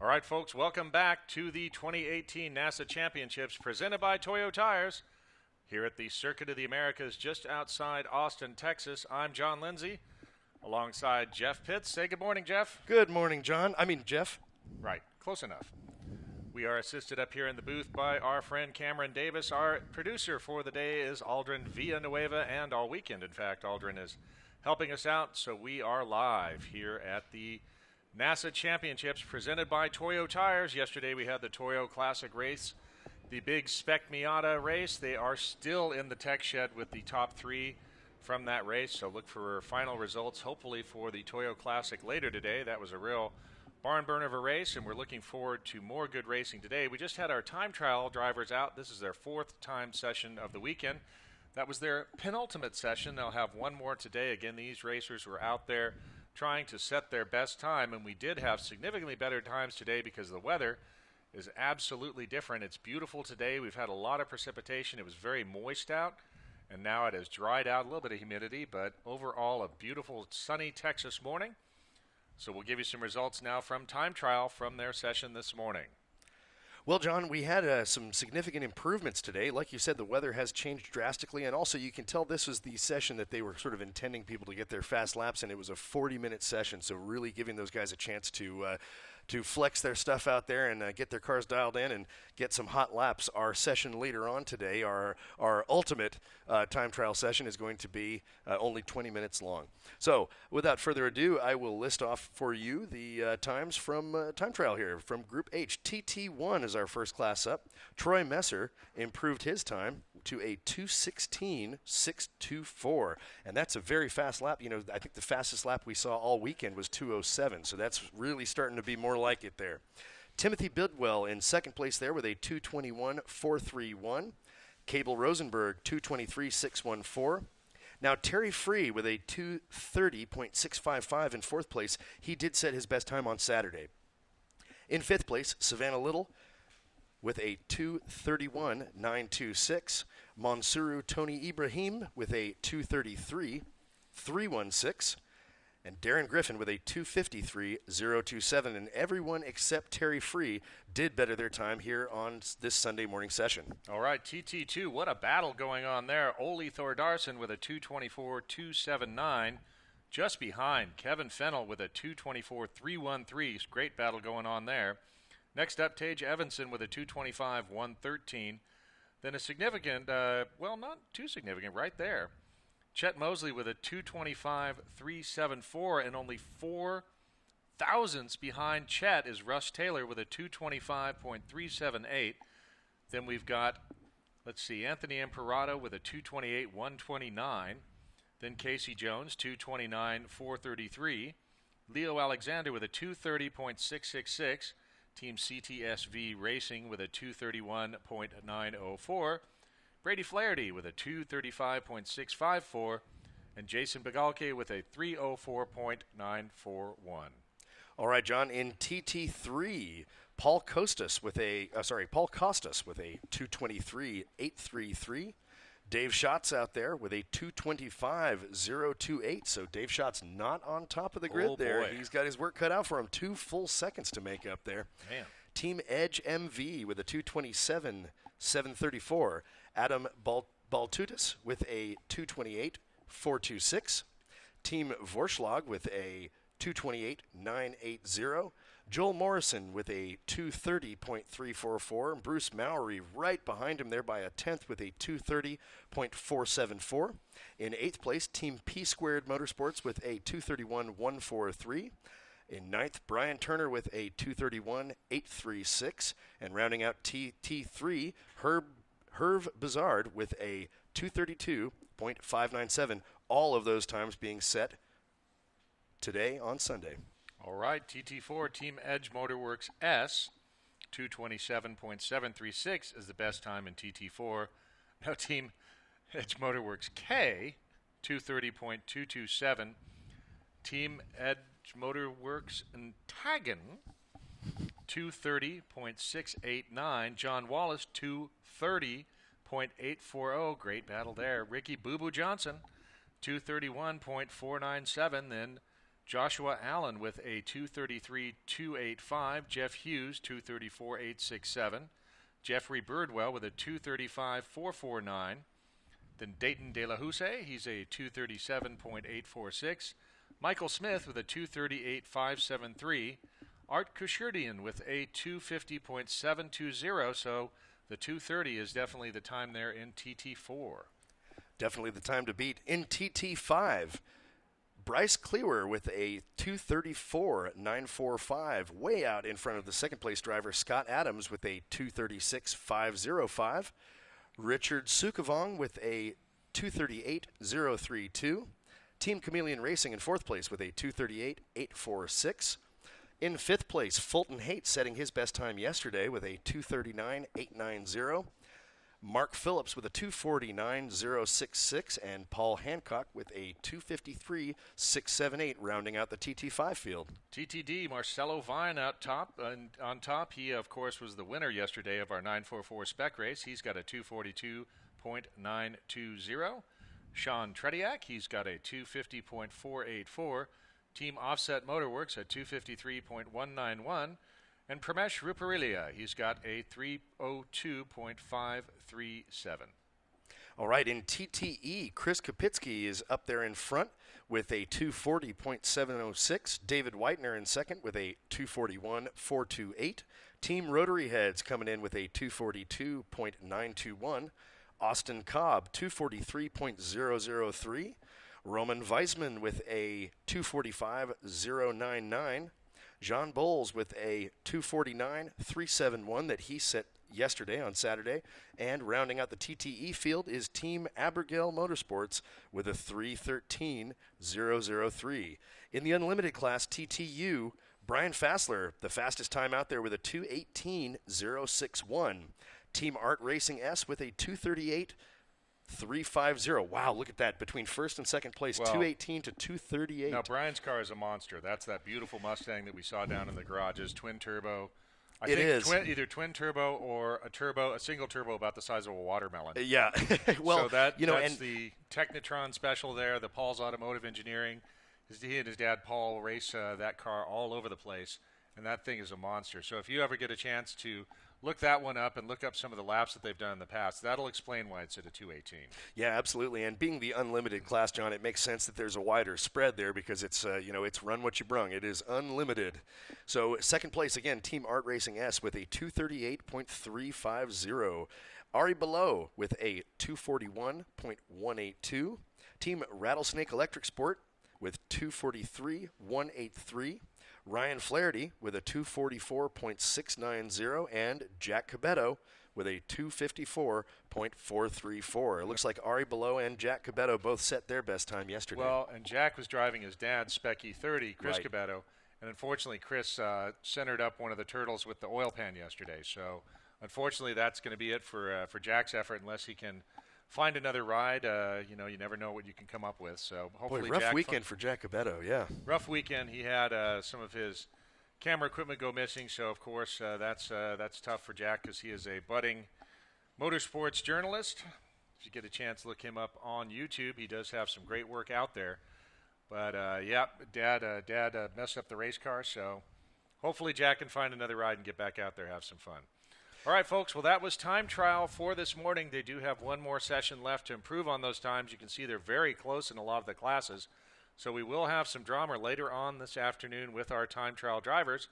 All right, folks, welcome back to the 2018 NASA Championships presented by Toyo Tires here at the Circuit of the Americas just outside Austin, Texas. I'm John Lindsay alongside Jeff Pitts. Say good morning, Jeff. Good morning, Jeff. Right, close enough. We are assisted up here in the booth by our friend Cameron Davis. Our producer for the day is Aldrin Villanueva, and all weekend, in fact, Aldrin is helping us out. So we are live here at the NASA Championships presented by Toyo Tires. Yesterday we had the Toyo Classic race, the big Spec Miata race. They are still in the tech shed with the top three from that race, so look for final results hopefully for the Toyo Classic later today. That was a real barn burner of a race, and we're looking forward to more good racing today. We just had our time trial drivers out. This is their fourth time session of the weekend. That was their penultimate session. They'll have one more today. Again, these racers were out there trying to set their best time, and we did have significantly better times today because the weather is absolutely different. It's beautiful today. We've had a lot of precipitation. It was very moist out, and now it has dried out, a little bit of humidity, but overall a beautiful sunny Texas morning. So we'll give you some results now from time trial from their session this morning. Well, John, we had some significant improvements today. Like you said, the weather has changed drastically, and also you can tell this was the session that they were sort of intending people to get their fast laps, and it was a 40-minute session, so really giving those guys a chance to flex their stuff out there and get their cars dialed in and get some hot laps. Our session later on today, our ultimate time trial session, is going to be only 20 minutes long. So without further ado, I will list off for you the times from time trial here. From Group H, TT1 is our first class up. Troy Messer improved his time to a 2:16.624, and that's a very fast lap. You know, I think the fastest lap we saw all weekend was 2:07, so that's really starting to be more like it there. Timothy Bidwell in second place there with a 2:21.431. Cable Rosenberg 2:23.614. Now Terry Free with a 2:30.655 in fourth place. He did set his best time on Saturday. In fifth place, Savannah Little with a 2:31.926. Monsuru Tony Ibrahim with a 2:33.316. And Darren Griffin with a 2:53.027. And everyone except Terry Free did better their time here on this Sunday morning session. All right, TT2, what a battle going on there. Ole Thordarson with a 2:24.279. Just behind Kevin Fennell with a 2:24.313. Great battle going on there. Next up, Tage Evanson with a 2:25.113. Then a significant, well, not too significant, right there. Chet Mosley with a 2:25.374, and only 4 thousandths behind Chet is Russ Taylor with a 2:25.378. Then we've got, let's see, Anthony Imperato with a 2:28.129. Then Casey Jones, 2:29.433. Leo Alexander with a 2:30.666. Team CTSV Racing with a 2:31.904. Brady Flaherty with a 2:35.654. And Jason Begalke with a 3:04.941. All right, John, in TT3, Paul Costas with a 2:23.833. Dave Schatz out there with a 2:25.028. So Dave Schatz not on top of the grid there. He's got his work cut out for him. 2 full seconds to make up there. Man. Team Edge MV with a 2:27.734. Adam Baltutis with a 2:28.426. Team Vorschlag with a 2:28.980. Joel Morrison with a 2:30.344. Bruce Mowry right behind him there by a tenth with a 2:30.474. In eighth place, Team P Squared Motorsports with a 2:31.143. In ninth, Brian Turner with a 2:31.836. And rounding out TT3, Herb Bizard with a 2:32.597. All of those times being set today on Sunday. All right, TT4, Team Edge Motorworks S, 2:27.736 is the best time in TT4. Now Team Edge Motorworks K, 2:30.227. Team Edge Motorworks Tagen, 2:30.689. John Wallace, 2:30.840. Great battle there. Ricky Boo Boo Johnson, 2:31.497. Then Joshua Allen with a 233.285. Jeff Hughes, 234.867. Jeffrey Birdwell with a 235.449. Then Dayton De La Houssaye, he's a 237.846. Michael Smith with a 238.573. Art Kushurdian with a 250.720. So the 230 is definitely the time there in TT4. Definitely the time to beat. In TT5, Bryce Cleaver with a 234.945, way out in front of the second place driver Scott Adams with a 236.505. Richard Sukavong with a 238.032. Team Chameleon Racing in fourth place with a 238.846. In fifth place, Fulton Haight setting his best time yesterday with a 239.890. Mark Phillips with a 249.066, and Paul Hancock with a 253.678, rounding out the TT5 field. TTD, Marcelo Vine out top. And on top, he, of course, was the winner yesterday of our 944 spec race. He's got a 242.920. Sean Tretiak, he's got a 250.484. Team Offset Motorworks at 253.191. And Pramesh Ruparilia, he's got a 302.537. All right, in TTE, Chris Kapitsky is up there in front with a 240.706. David Whitener in second with a 241.428. Team Rotary Heads coming in with a 242.921. Austin Cobb, 243.003. Roman Weisman with a 245.099. John Bowles with a 249.371 that he set yesterday on Saturday. And rounding out the TTE field is Team Abergale Motorsports with a 313.003. In the unlimited class TTU, Brian Fassler, the fastest time out there with a 218.061. Team Art Racing S with a 238.350. Wow, look at that. Between first and second place, 218 to 238. Now, Brian's car is a monster. That's that beautiful Mustang that we saw down in the garages, twin turbo. I think either twin turbo or a single turbo about the size of a watermelon. Yeah. Well, so that's the Technitron special there, the Paul's Automotive Engineering. He and his dad, Paul, race that car all over the place, and that thing is a monster. So if you ever get a chance to look that one up and look up some of the laps that they've done in the past, that'll explain why it's at a 218. Yeah, absolutely. And being the unlimited class, John, it makes sense that there's a wider spread there because it's, it's run what you brung. It is unlimited. So second place, again, Team Art Racing S with a 238.350. Ari Below with a 241.182. Team Rattlesnake Electric Sport with 243.183. Ryan Flaherty with a 244.690, and Jack Cabetto with a 254.434. It looks like Ari Below and Jack Cabetto both set their best time yesterday. Well, and Jack was driving his dad's Spec E30, Chris Cabetto, and unfortunately Chris centered up one of the turtles with the oil pan yesterday. So unfortunately that's going to be it for Jack's effort unless he can find another ride. You never know what you can come up with. So hopefully, rough weekend for Jack Cabetto. Yeah, rough weekend. He had some of his camera equipment go missing. So of course that's tough for Jack because he is a budding motorsports journalist. If you get a chance, look him up on YouTube. He does have some great work out there. But Dad messed up the race car. So hopefully Jack can find another ride and get back out there, have some fun. All right, folks, well, that was time trial for this morning. They do have one more session left to improve on those times. You can see they're very close in a lot of the classes. So we will have some drama later on this afternoon with our time trial drivers.